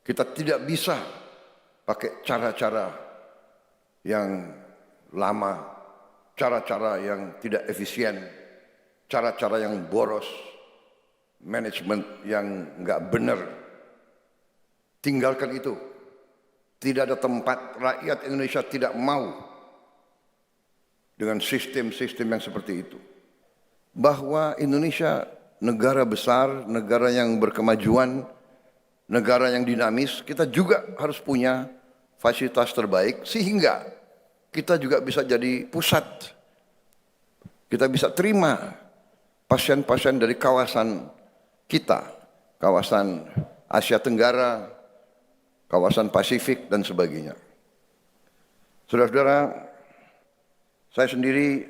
Kita tidak bisa pakai cara-cara yang lama, cara-cara yang tidak efisien, cara-cara yang boros, manajemen yang nggak benar. Tinggalkan itu. Tidak ada tempat rakyat Indonesia tidak mau dengan sistem-sistem yang seperti itu. Bahwa Indonesia negara besar, negara yang berkemajuan, negara yang dinamis, kita juga harus punya fasilitas terbaik sehingga kita juga bisa jadi pusat. Kita bisa terima pasien-pasien dari kawasan kita, kawasan Asia Tenggara, kawasan Pasifik dan sebagainya. Saudara-saudara, saya sendiri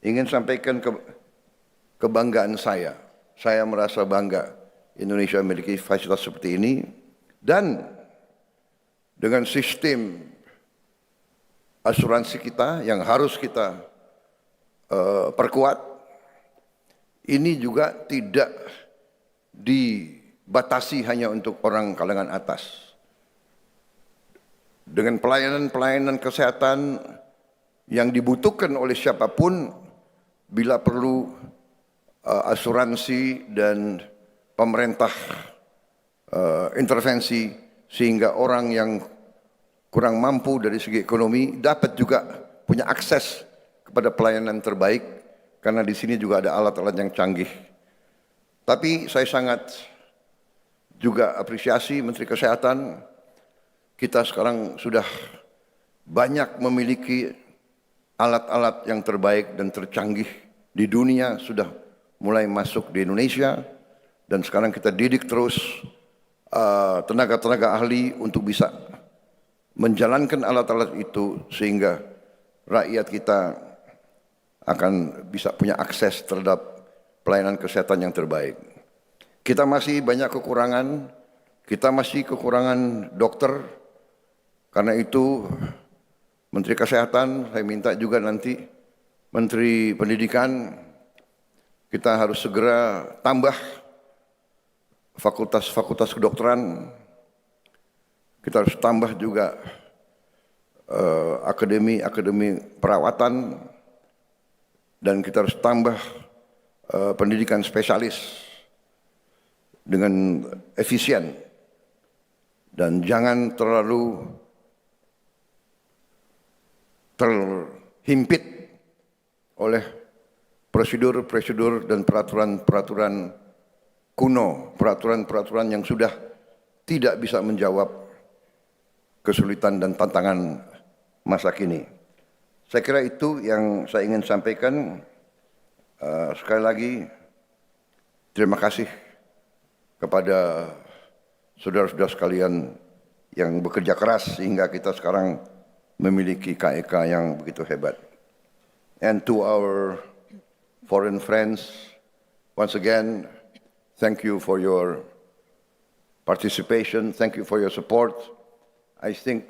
ingin sampaikan kebanggaan saya. Saya merasa bangga Indonesia memiliki fasilitas seperti ini dan dengan sistem asuransi kita yang harus kita perkuat, ini juga tidak dibatasi hanya untuk orang kalangan atas. Dengan pelayanan-pelayanan kesehatan yang dibutuhkan oleh siapapun, bila perlu asuransi dan pemerintah intervensi sehingga orang yang kurang mampu dari segi ekonomi dapat juga punya akses kepada pelayanan terbaik, karena di sini juga ada alat-alat yang canggih. Tapi saya sangat juga apresiasi Menteri Kesehatan, kita sekarang sudah banyak memiliki alat-alat yang terbaik dan tercanggih di dunia, sudah mulai masuk di Indonesia, dan sekarang kita didik terus tenaga-tenaga ahli untuk bisa menjalankan alat-alat itu sehingga rakyat kita akan bisa punya akses terhadap pelayanan kesehatan yang terbaik. Kita masih banyak kekurangan, kita masih kekurangan dokter, karena itu Menteri Kesehatan, saya minta juga nanti Menteri Pendidikan, kita harus segera tambah fakultas-fakultas kedokteran, kita harus tambah juga akademi-akademi perawatan, dan kita harus tambah pendidikan spesialis dengan efisien, dan jangan terlalu terhimpit oleh prosedur-prosedur dan peraturan-peraturan kuno, peraturan-peraturan yang sudah tidak bisa menjawab kesulitan dan tantangan masa kini. Saya kira itu yang saya ingin sampaikan. Sekali lagi, terima kasih kepada saudara-saudara sekalian yang bekerja keras sehingga kita sekarang memiliki KEK yang begitu hebat. And to our foreign friends, once again, thank you for your participation, thank you for your support. I think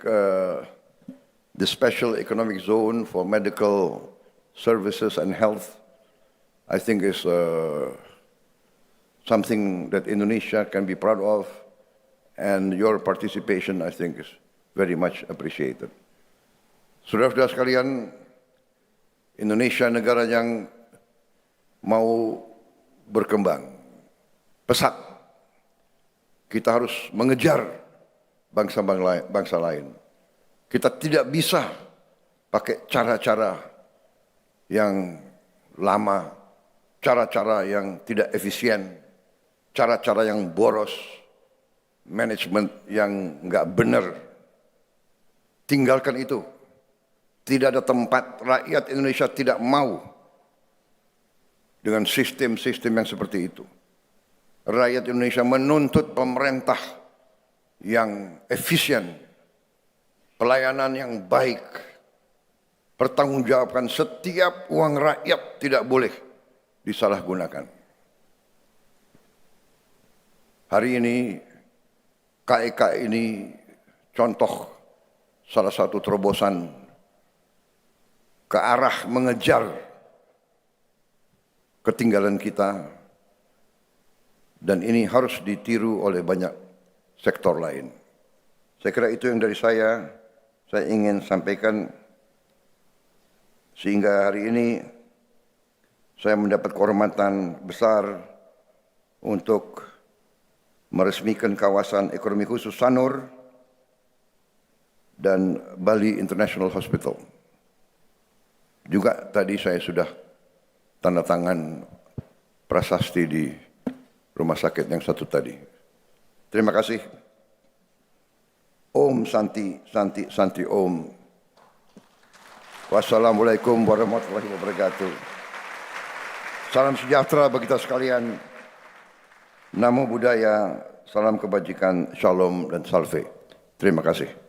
the special economic zone for medical services and health, I think is something that Indonesia can be proud of, and your participation, I think, is very much appreciated. Saudara-saudara sekalian, Indonesia negara yang mau berkembang pesat. Kita harus mengejar bangsa lain. Kita tidak bisa pakai cara-cara yang lama, cara-cara yang tidak efisien, cara-cara yang boros, manajemen yang nggak benar. Tinggalkan itu. Tidak ada tempat rakyat Indonesia tidak mau dengan sistem-sistem yang seperti itu. Rakyat Indonesia menuntut pemerintah yang efisien, pelayanan yang baik, pertanggungjawabkan setiap uang rakyat tidak boleh disalahgunakan. Hari ini KEK ini contoh salah satu terobosan ke arah mengejar ketinggalan kita, dan ini harus ditiru oleh banyak sektor lain. Saya kira itu yang dari saya ingin sampaikan sehingga hari ini saya mendapat kehormatan besar untuk meresmikan kawasan ekonomi khusus Sanur dan Bali International Hospital. Juga tadi saya sudah tanda tangan prasasti di rumah sakit yang satu tadi. Terima kasih. Om Santi, Santi, Santi Om. Wassalamualaikum warahmatullahi wabarakatuh. Salam sejahtera bagi kita sekalian. Namo Buddhaya, salam kebajikan, shalom dan salve. Terima kasih.